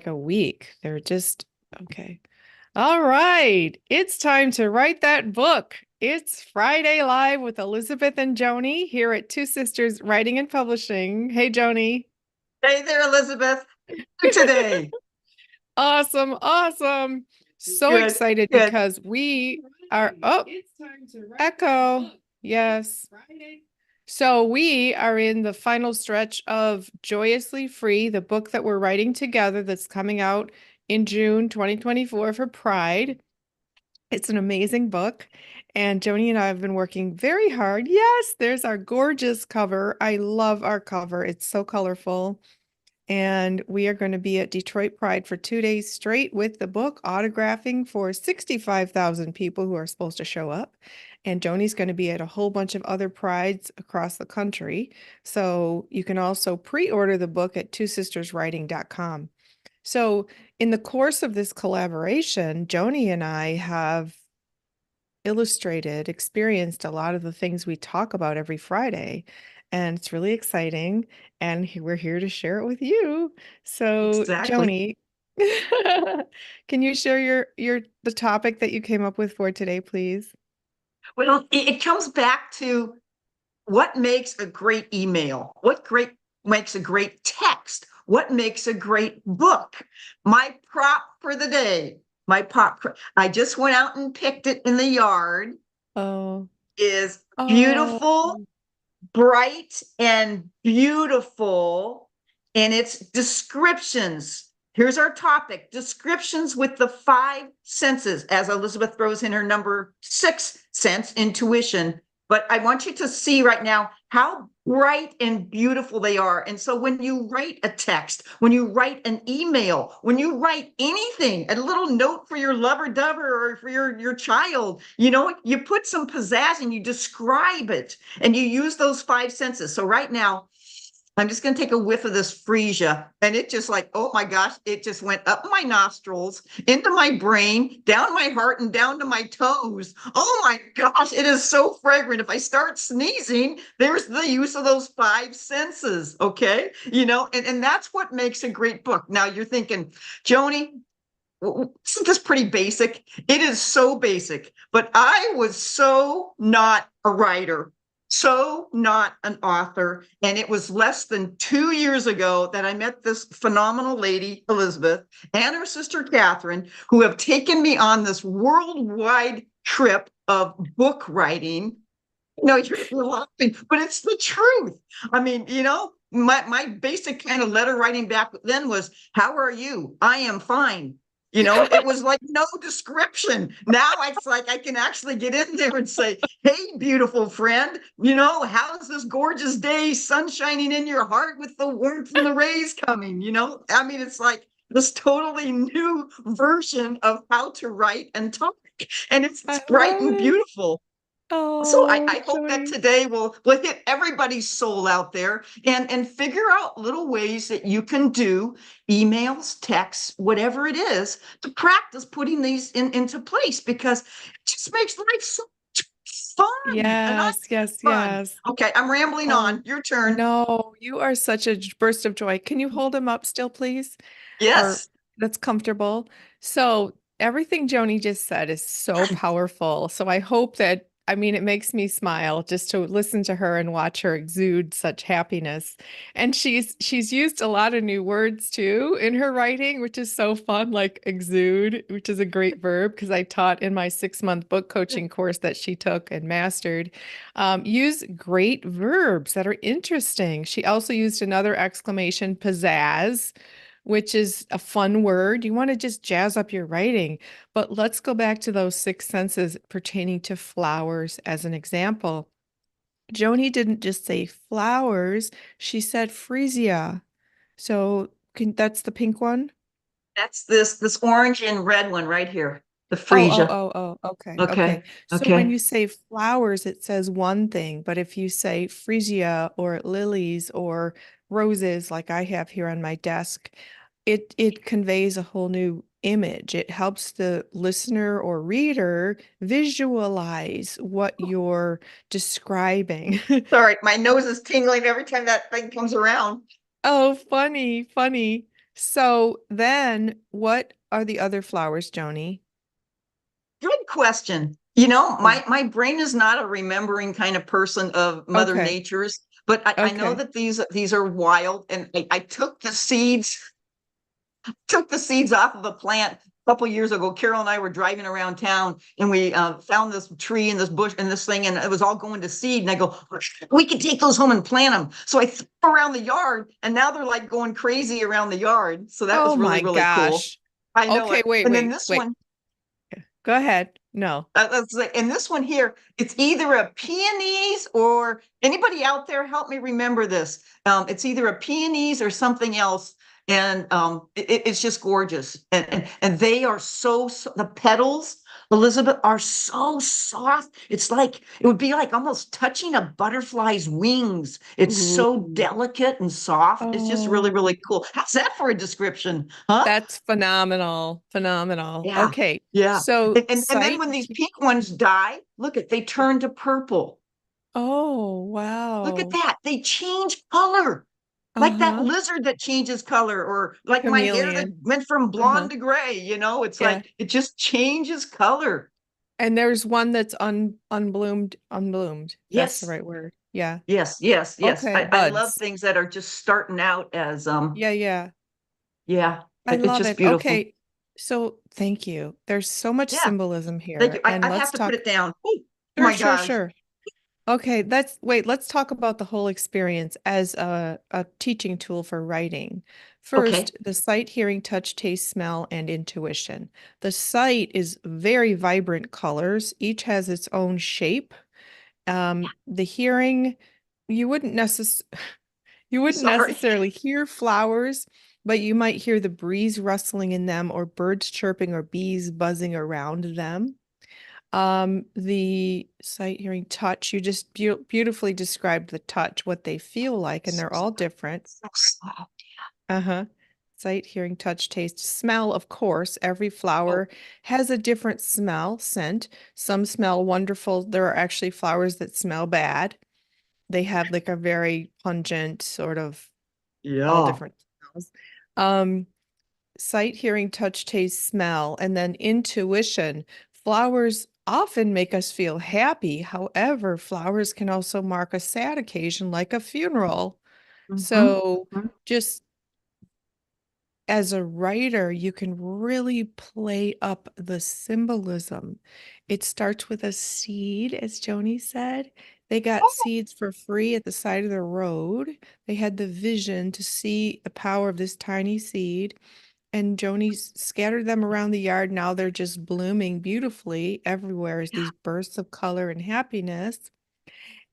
a week. They're just okay. All right. It's time to write that book. It's Friday Live with Elizabeth and Joanie here at Two Sisters Writing and Publishing. Hey, Joanie. Hey there, Elizabeth. Today. Awesome. Awesome. So Good, excited good. because we are, oh, echo. Yes. So we are in the final stretch of Joyously Free, the book that we're writing together that's coming out in June 2024 for Pride. It's an amazing book. And Joni and I have been working very hard. Yes, there's our gorgeous cover. I love our cover. It's so colorful. And we are going to be at Detroit Pride for 2 days straight with the book, autographing for 65,000 people who are supposed to show up. And Joni's going to be at a whole bunch of other prides across the country. So you can also pre-order the book at twosisterswriting.com. So in the course of this collaboration, Joni and I have experienced a lot of the things we talk about every Friday. And it's really exciting. And we're here to share it with you. So, Exactly. Joni, can you share the topic that you came up with for today, please? Well, it comes back to what makes a great email? What great makes a great text? What makes a great book? My prop for the day, I just went out and picked it in the yard, Oh, is oh, beautiful, bright and beautiful in its descriptions. Here's our topic: descriptions with the five senses, as Elizabeth throws in her number six sense, intuition. But I want you to see right now how bright and beautiful they are. And so when you write a text, when you write an email, when you write anything, a little note for your lover dover or for your child, you put some pizzazz and you describe it and you use those five senses. So right now, I'm just going to take a whiff of this freesia. And it just like, oh my gosh, it just went up my nostrils, into my brain, down my heart, and down to my toes. Oh my gosh, it is so fragrant. If I start sneezing, there's the use of those five senses. Okay. And that's what makes a great book. Now you're thinking, Joni, isn't this pretty basic? It is so basic, but I was so not a writer, so not an author. And it was less than 2 years ago that I met this phenomenal lady, Elizabeth, and her sister, Catherine, who have taken me on this worldwide trip of book writing. No, you're laughing, but it's the truth. I mean, my basic kind of letter writing back then was, how are you? I am fine. It was like no description. Now it's like I can actually get in there and say, hey, beautiful friend, how's this gorgeous day, sun shining in your heart with the warmth and the rays coming? I mean, it's like this totally new version of how to write and talk. And it's I bright love and it. beautiful. So I, Oh, I hope that Joni. today will hit everybody's soul out there and figure out little ways that you can do emails, texts, whatever it is, to practice putting these into place, because it just makes life so fun and not Yes, yes, fun. yes. Okay, I'm rambling Oh, on. Your turn. no, you are such a burst of joy. Can you hold him up still, please? Or Yes. that's comfortable. So everything Joni just said is so powerful. So I hope that, I mean, it makes me smile just to listen to her and watch her exude such happiness. And she's used a lot of new words too in her writing, which is so fun, like exude, which is a great verb because I taught in my 6-month book coaching course that she took and mastered. Use great verbs that are interesting. She also used another exclamation, pizzazz, which is a fun word. You want to just jazz up your writing. But let's go back to those six senses pertaining to flowers as an example. Joni didn't just say flowers, she said freesia. So that's the pink one? That's this orange and red one right here. The Oh, oh, freesia. oh, oh, okay, okay. Okay. So when Okay. you say flowers, it says one thing, but if you say freesia or lilies or roses, like I have here on my desk, it conveys a whole new image. It helps the listener or reader visualize what you're describing. Sorry, my nose is tingling every time that thing comes around. Oh, funny, funny. So then what are the other flowers, Joni? Good question. You know, Oh, my brain is not a remembering kind of person of Mother okay. Nature's, but I know Okay. that these are wild, and I took the seeds off of a plant a couple years ago. Carol and I were driving around town, and we found this tree and this bush and this thing, and it was all going to seed. And I go, we could take those home and plant them. So I threw them around the yard, and now they're like going crazy around the yard. So that Oh was really, my really cool. gosh. I know Okay, it. wait, And then wait, this wait. one, Go ahead. No. and this one here, it's either a peonies or anybody out there help me remember this. It's either a peonies or something else. And it's just gorgeous. And they are so, the petals, Elizabeth, are so soft. It's like, it would be like almost touching a butterfly's wings. It's so Ooh. delicate and soft. It's just really, Oh, really cool. How's that for a description? Huh? that's phenomenal. Phenomenal. Yeah. Okay. Yeah. So And then when these pink ones die, look at, they turn to purple. Oh, Look at wow. that. They change color. Like that Uh-huh. lizard that changes color, or like my hair that Chameleon. went from Uh-huh. blonde to gray, you know, it's Yeah. like it just changes color. And there's one that's unbloomed. That's the Yes. right word. Yeah. Yes, yes, yes. Okay, I love buds. things that are just starting out as Yeah, yeah. yeah, I it's love just it. beautiful. Okay. So thank you. There's so much Yeah. symbolism Thank you. here. I, And I have let's to put talk. it down. Oh Sure, my sure, gosh. sure. Okay, let's talk about the whole experience as a teaching tool for writing. Okay. First, the sight, hearing, touch, taste, smell, and intuition. The sight is very vibrant colors. Each has its own shape. The hearing, you wouldn't necess you wouldn't Sorry. necessarily hear flowers, but you might hear the breeze rustling in them, or birds chirping, or bees buzzing around them. The sight, hearing, touch, you just beautifully described the touch, what they feel like, and they're all different. So slow. Uh-huh. Sight, hearing, touch, taste, smell, of course. Every Oh, flower has a different smell, scent. Some smell wonderful. There are actually flowers that smell bad. They have like a very pungent sort of all yeah. different smells. Um, Sight, hearing, touch, taste, smell, and then intuition. Flowers often make us feel happy. However, flowers can also mark a sad occasion like a funeral. Mhm, So mhm. just as a writer, you can really play up the symbolism. It starts with a seed, as Joni said. They got Oh, seeds for free at the side of the road. They had the vision to see the power of this tiny seed. And Joni scattered them around the yard. Now they're just blooming beautifully everywhere as these bursts of color and happiness.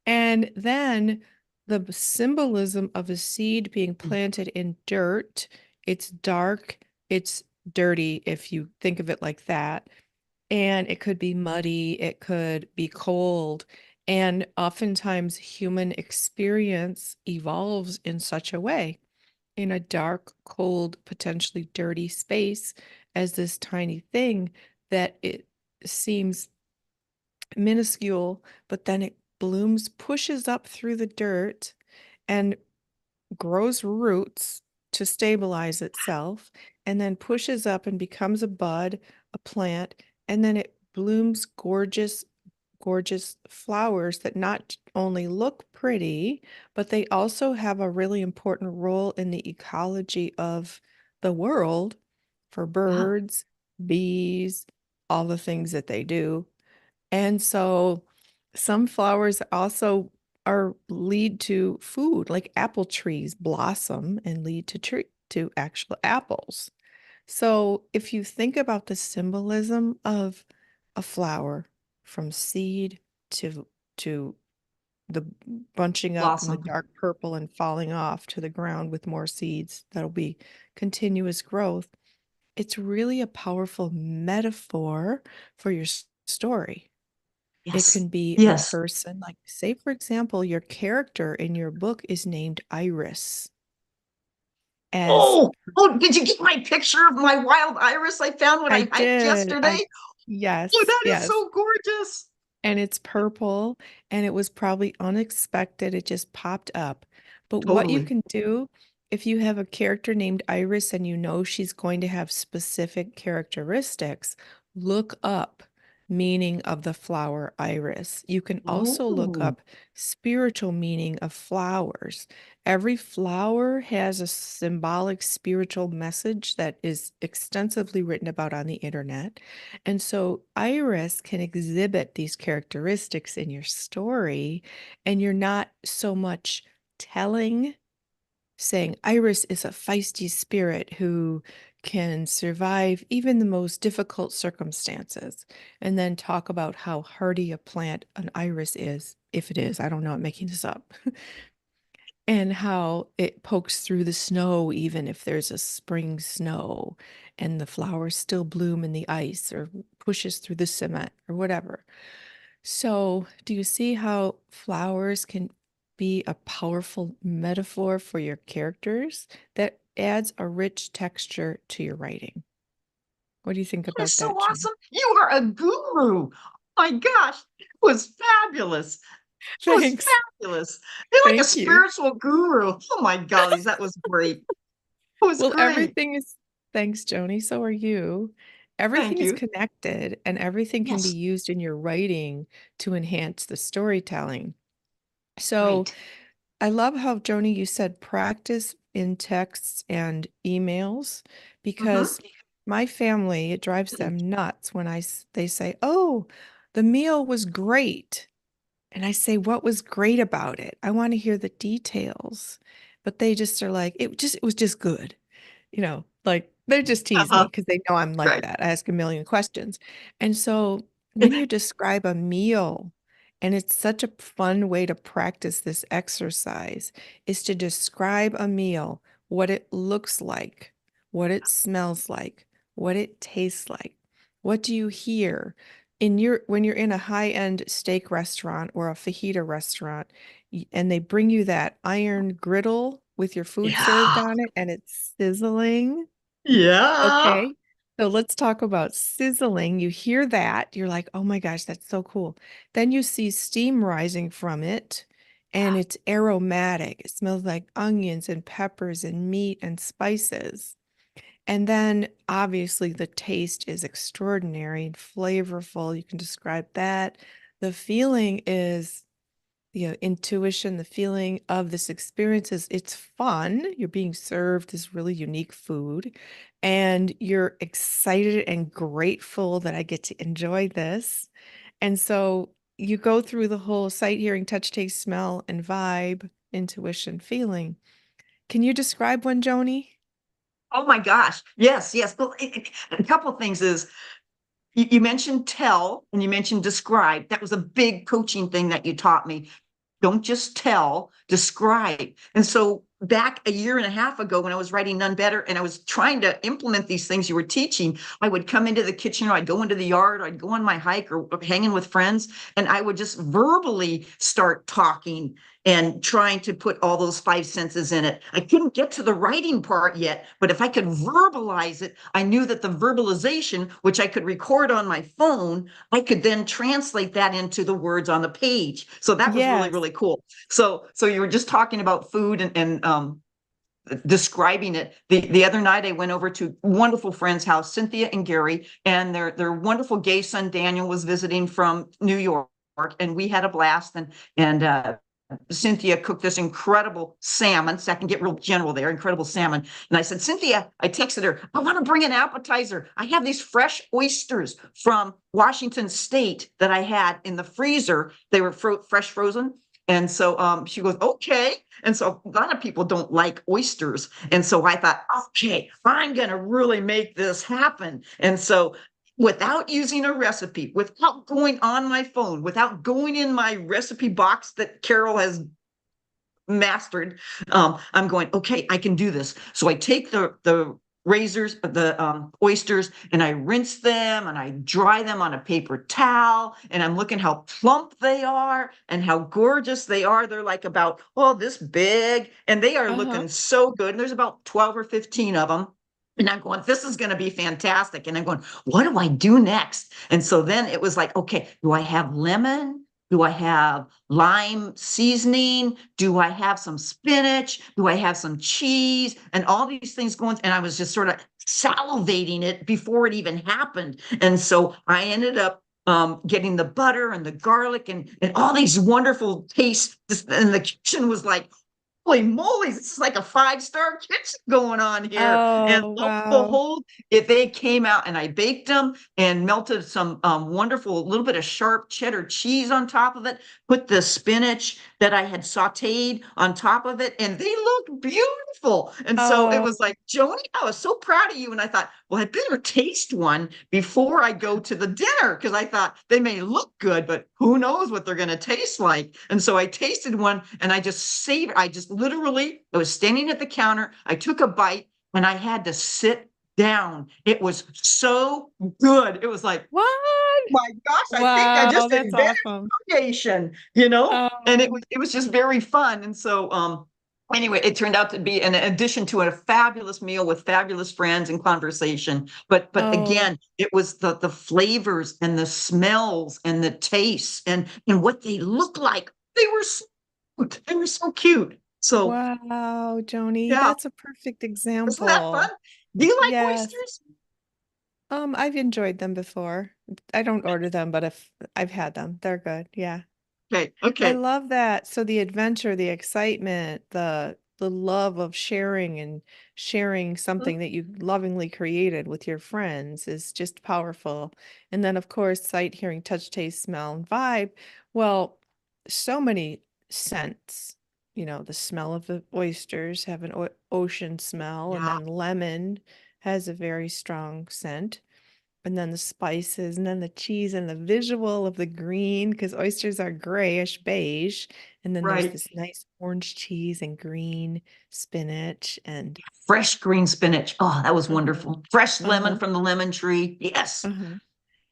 And then the symbolism of a seed being planted in dirt. It's dark, it's dirty if you think of it like that. And it could be muddy, it could be cold. And oftentimes human experience evolves in such a way, in a dark, cold, potentially dirty space, as this tiny thing that it seems minuscule, but then it blooms, pushes up through the dirt, and grows roots to stabilize itself, and then pushes up and becomes a bud, a plant, and then it blooms gorgeous, gorgeous flowers that not only look pretty, but they also have a really important role in the ecology of the world for wow. birds, bees, all the things that they do. And so some flowers also are lead to food, like apple trees blossom and lead to actual apples. So if you think about the symbolism of a flower, from seed to to the bunching up in the Blossom. dark purple and falling off to the ground with more seeds, that'll be continuous growth. It's really a powerful metaphor for your story. It Yes. can be a Yes. person, like, say, for example, your character in your book is named Iris, as Oh, oh, did you get my picture of my wild iris I found when I I hiked did. yesterday? Oh, Yes, that is yes. so gorgeous. And it's purple, and it was probably unexpected. It just popped up. But what you Totally. can do if you have a character named Iris and you know she's going to have specific characteristics, look up meaning of the flower iris. You can also look Oh, up spiritual meaning of flowers. Every flower has a symbolic spiritual message that is extensively written about on the internet. And so iris can exhibit these characteristics in your story, and you're not so much telling, saying Iris is a feisty spirit who can survive even the most difficult circumstances, and then talk about how hardy a plant an iris is, if it is. I don't know, I'm making this up. And how it pokes through the snow, even if there's a spring snow, and the flowers still bloom in the ice or pushes through the cement or whatever. So, do you see how flowers can be a powerful metaphor for your characters that adds a rich texture to your writing? What do you think that is about so that, Joan? awesome. You are a guru. Oh my gosh, it was fabulous. It was Thanks. fabulous. You're like a Thank you. spiritual guru. Oh my gollies, that was great. It was Well, great. thanks, Joanie. So are you. Everything Thank is you. connected and everything can be Yes, used in your writing to enhance the storytelling. So right. I love how, Joni, you said practice in texts and emails, Hmm. because my family, it drives them nuts when they say, "Oh, the meal was great." And I say, "What was great about it? I want to hear the details." But they just are like, it was just good." Like they just tease me Uh-huh. because they know I'm like Right. that. I ask a million questions. And so when you describe a meal, and it's such a fun way to practice this exercise, is to describe a meal, what it looks like, what it smells like, what it tastes like. What do you hear? When you're in a high-end steak restaurant or a fajita restaurant, and they bring you that iron griddle with your food served Yeah. on it and it's sizzling. Yeah. Okay. So let's talk about sizzling. You hear that, you're like, "Oh my gosh, that's so cool." Then you see steam rising from it and it's aromatic. It smells like onions and peppers and meat and spices. And then obviously the taste is extraordinary and flavorful. You can describe that. The feeling is, intuition, the feeling of this experience is it's fun. You're being served this really unique food, and you're excited and grateful that I get to enjoy this. And so you go through the whole sight, hearing, touch, taste, smell, and vibe, intuition, feeling. Can you describe one, Joni? Oh my gosh. Yes, yes. Well, a couple things is you mentioned tell and you mentioned describe. That was a big coaching thing that you taught me. Don't just tell, describe. And so back a year and a half ago when I was writing None Better and I was trying to implement these things you were teaching, I would come into the kitchen or I'd go into the yard, or I'd go on my hike or hanging with friends, and I would just verbally start talking and trying to put all those five senses in it. I couldn't get to the writing part yet, but if I could verbalize it, I knew that the verbalization, which I could record on my phone, I could then translate that into the words on the page. So that was really, Yes. really cool. So you were just talking about food and describing it. The other night I went over to wonderful friend's house, Cynthia and Gary, and their wonderful gay son Daniel was visiting from New York, and we had a blast. And Cynthia cooked this incredible salmon. So I can get real general there, incredible salmon. And I said, Cynthia, I texted her, I want to bring an appetizer. I have these fresh oysters from Washington State that I had in the freezer. They were fresh frozen. And so she goes, okay. And so a lot of people don't like oysters. And so I thought, okay, I'm going to really make this happen. And so without using a recipe, without going on my phone, without going in my recipe box that Carol has mastered, I'm going, okay, I can do this. So I take the oysters, and I rinse them and I dry them on a paper towel. And I'm looking how plump they are and how gorgeous they are. They're like about, oh, this big, and they are Uh-huh. looking so good. And there's about 12 or 15 of them. And I'm going, this is going to be fantastic. And I'm going, what do I do next? And so then it was like, okay, do I have lemon? Do I have lime seasoning? Do I have some spinach? Do I have some cheese? And all these things going. And I was just sort of salivating it before it even happened. And so I ended up getting the butter and the garlic and all these wonderful tastes. And the kitchen was like, holy moly, this is like a five-star kitchen going on here. And Oh, lo and wow. behold, if they came out and I baked them and melted some wonderful little bit of sharp cheddar cheese on top of it, put the spinach that I had sauteed on top of it, and they looked beautiful. And so it Oh, was like, Joni, I was so proud of you. And I thought, well, I better taste one before I go to the dinner because I thought they may look good, but who knows what they're going to taste like. And so I tasted one and I just saved, I just literally, I was standing at the counter, I took a bite and I had to sit down. It was so good. It was like, what? my gosh, I think I Wow, just that's invented awesome. creation, you know? And Oh, it was just very fun. And so anyway, it turned out to be an addition to a fabulous meal with fabulous friends and conversation. But oh, again, it was the flavors and the smells and the tastes and what they look like. They were so cute. They were so cute. So wow, Joni, yeah, that's a perfect isn't that fun? example. Do you like Yes. oysters? I've enjoyed them before. I don't order them, but if I've had them, they're good. Yeah. Okay, I okay. love that. So the adventure, the excitement, the love of sharing and sharing something that you lovingly created with your friends is just powerful. And then of course, sight, hearing, touch, taste, smell, and vibe. Well, so many scents. You know, the smell of the oysters have an o ocean smell, and Yeah, then lemon has a very strong scent, and then the spices, and then the cheese and the visual of the green, because oysters are grayish beige. And then there's right. this nice orange cheese and green spinach and Fresh green spinach. Oh, that was uh-huh, wonderful. Fresh lemon uh-huh, from the lemon tree. Yes. uh-huh.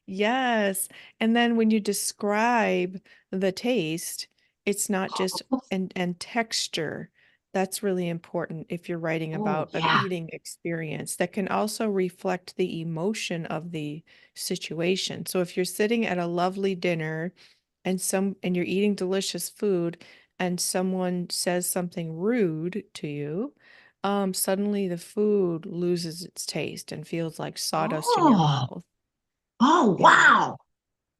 Yes. And then when you describe the taste, it's not just and texture. That's really important if you're writing Oh, about an yeah. eating experience that can also reflect the emotion of the situation. So if you're sitting at a lovely dinner and you're eating delicious food and someone says something rude to you, suddenly the food loses its taste and feels like sawdust in your Oh, mouth. oh, Yeah. wow.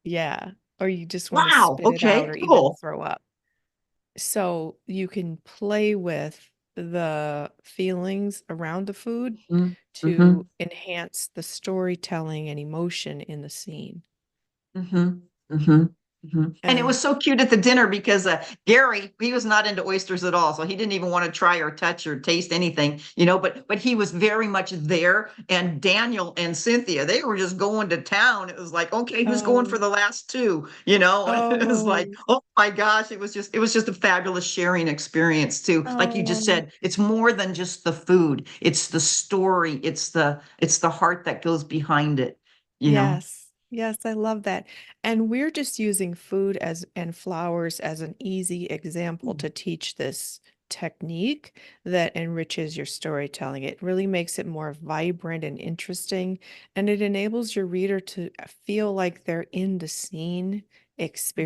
Yeah. Or you just want to Wow. spit it out Okay, or even cool. throw up. So you can play with the feelings around the food Mm-hmm. to enhance the storytelling and emotion in the scene. Mm-hmm. Mm-hmm. Mm-hmm. And it And was so cute at the dinner because Gary, he was not into oysters at all, so he didn't even want to try or touch or taste anything, you know. But he was very much there. And Daniel and Cynthia, they were just going to town. It was like, okay, who's going for oh, the last two? You know, it was like, oh, oh my gosh, it was just a fabulous sharing experience too. Like you just oh. said, it's more than just the food; it's the story, it's the heart that goes behind it. You know. Yes, yes, I love that. And we're just using food as and flowers as an easy example to teach this technique that enriches your storytelling. It really makes it more vibrant and interesting, and it enables your reader to feel like they're in the scene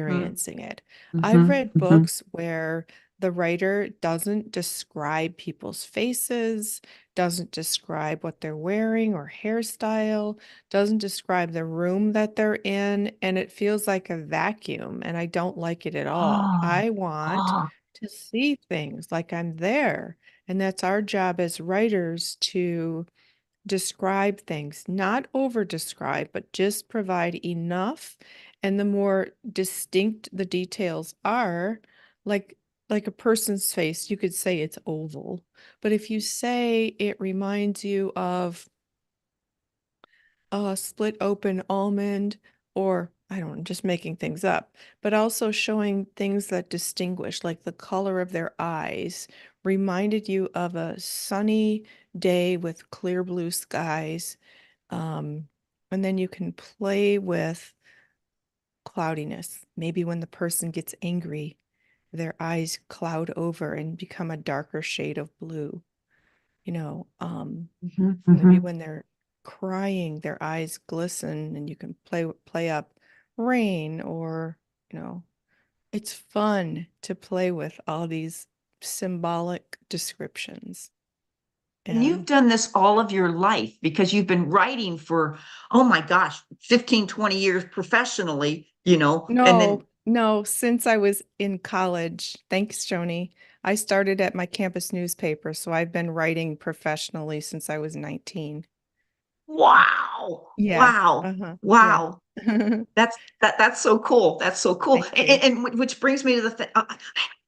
Mm-hmm. experiencing it. I've Mm-hmm. read Mm-hmm. books where the writer doesn't describe people's faces, doesn't describe what they're wearing or hairstyle, doesn't describe the room that they're in, and it feels like a vacuum, and I don't like it at all. Oh, I want oh, to see things like I'm there, and that's our job as writers to describe things, not over describe, but just provide enough. And the more distinct the details are, like like a person's face, you could say it's oval. But if you say it reminds you of a split open almond, or I don't know, just making things up, but also showing things that distinguish, like the color of their eyes, reminded you of a sunny day with clear blue skies. Um, and then you can play with cloudiness. Maybe when the person gets angry, their eyes cloud over and become a darker shade of blue. You know, mhm, maybe mhm. when they're crying, their eyes glisten and you can play up rain or, you know, It's fun to play with all these symbolic descriptions. And you've And done this all of your life because you've been writing for, oh my gosh, 15, 20 years professionally, and then, no, since I was in college, thanks, Joanie. I started at my campus newspaper, so I've been writing professionally since I was 19. wow, Yeah. wow, Uh-huh. Yeah. wow. That's so cool. That's so cool. Thank you. And which brings me to the thing. I have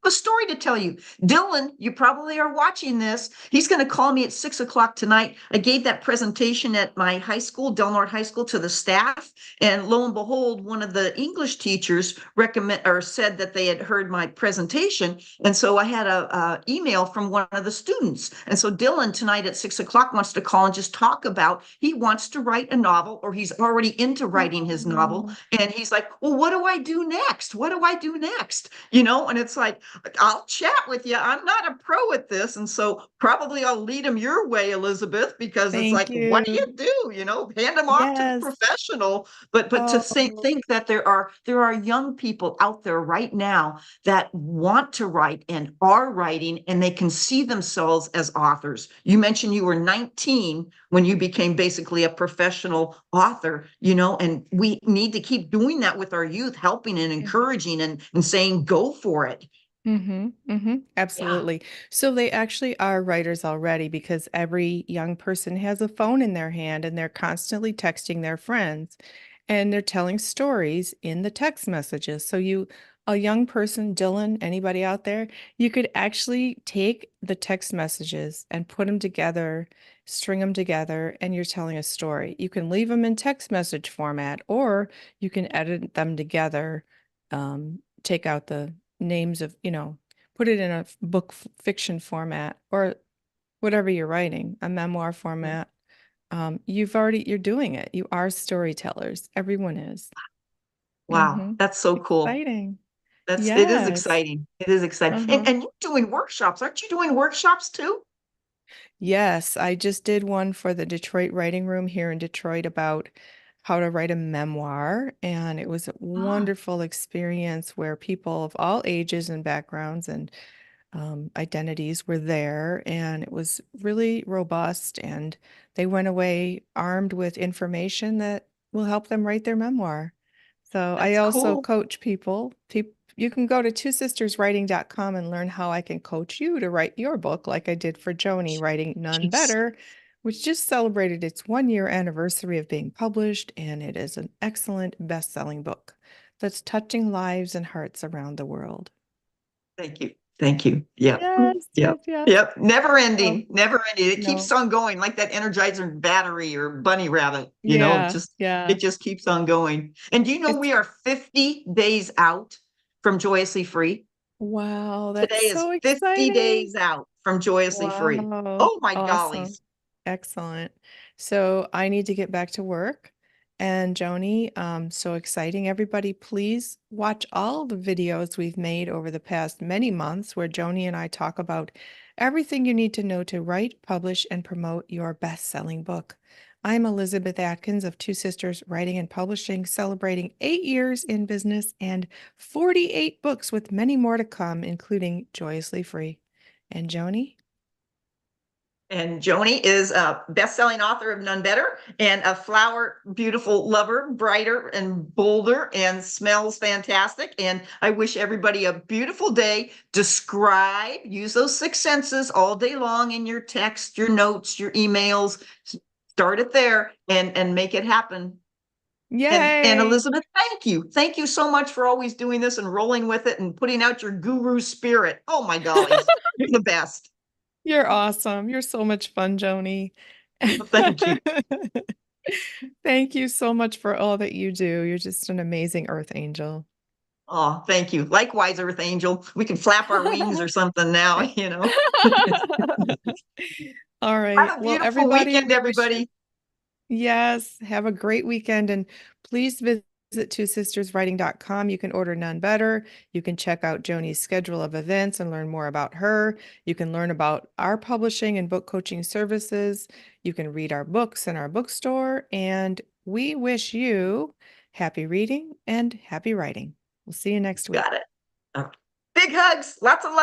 a story to tell you. Dylan, you probably are watching this. He's going to call me at 6 o'clock tonight. I gave that presentation at my high school, Del Norte High School, to the staff, and lo and behold, one of the English teachers recommend or said that they had heard my presentation, and so I had a email from one of the students. And so Dylan tonight at 6 o'clock wants to call and just talk about he wants to write a novel, or he's already into writing his novel, Oh, and he's like, well, what do I do next? What do I do next? And it's like, I'll chat with you. I'm not a pro at this. And so probably I'll lead him your way, Elizabeth, because it's thank like, what do you. you do? Hand him off to the Yes. professional. But to Oh, think that there are young people out there right now that want to write and are writing, and they can see themselves as authors. You mentioned you were 19 when you became basically a professional author, and we need to keep doing that with our youth, helping and encouraging and saying, go for it. Yeah, absolutely. So they actually are writers already because every young person has a phone in their hand and they're constantly texting their friends and they're telling stories in the text messages. So a young person, Dylan, anybody out there, you could actually take the text messages and put them together, string them together, and you're telling a story. You can leave them in text message format or you can edit them together, take out the names of, put it in a book fiction format or whatever you're writing, a memoir format. You're doing it. You are storytellers. Everyone is. wow, that's so cool. Exciting. It is Yes. exciting. It is exciting. And Uh-huh. and you're doing workshops. Aren't you doing workshops too? Yes, I just did one for the Detroit Writing Room here in Detroit about how to write a memoir, and it was a Ah, wonderful experience where people of all ages and backgrounds and identities were there, and it was really robust. And they went away armed with information that will help them write their memoir. So I that's also cool. coach people. You can go to twosisterswriting.com and learn how I can coach you to write your book, like I did for Joanie writing Nun Jeez. Better, which just celebrated its 1 year anniversary of being published, and it is an excellent best-selling book that's touching lives and hearts around the world. Thank you. Thank you. Yep. Yes, Yep. yes, yes. Yep. Never So, ending. Never ending. It keeps no. on going like that Energizer battery or bunny rabbit. It Yeah, just yeah. it just keeps on going. And do you know It's we are 50 days out from Joyously Free? wow, Today that's is so 50 exciting. days out from Joyously Free. Wow, Oh my awesome. gollies. Excellent. So I need to get back to work. And Joni, so exciting. Everybody, please watch all the videos we've made over the past many months where Joni and I talk about everything you need to know to write, publish, and promote your best-selling book. I'm Elizabeth Atkins of Two Sisters Writing and Publishing, celebrating 8 years in business and 48 books with many more to come, including Joyously Free. And Joni? And Joanie is a best-selling author of None Better and a flower beautiful lover, brighter and bolder and smells fantastic. And I wish everybody a beautiful day. Describe, use those six senses all day long in your text, your notes, your emails. Start it there and make it happen. And Yay! Elizabeth, thank you. Thank you so much for always doing this and rolling with it and putting out your guru spirit. Oh my gollies, you're the best. You're awesome. You're so much fun, Joni. Thank you. Thank you so much for all that you do. You're just an amazing earth angel. Oh, thank you. Likewise, Earth Angel. We can flap our wings or something now, All Have right. a Well, beautiful everybody, weekend, we wish you everybody. yes, have a great weekend and please visit twosisterswriting.com. You can order None Better. You can check out Joni's schedule of events and learn more about her. You can learn about our publishing and book coaching services. You can read our books in our bookstore. And we wish you happy reading and happy writing. We'll see you next Got week. it. Big hugs, lots of love.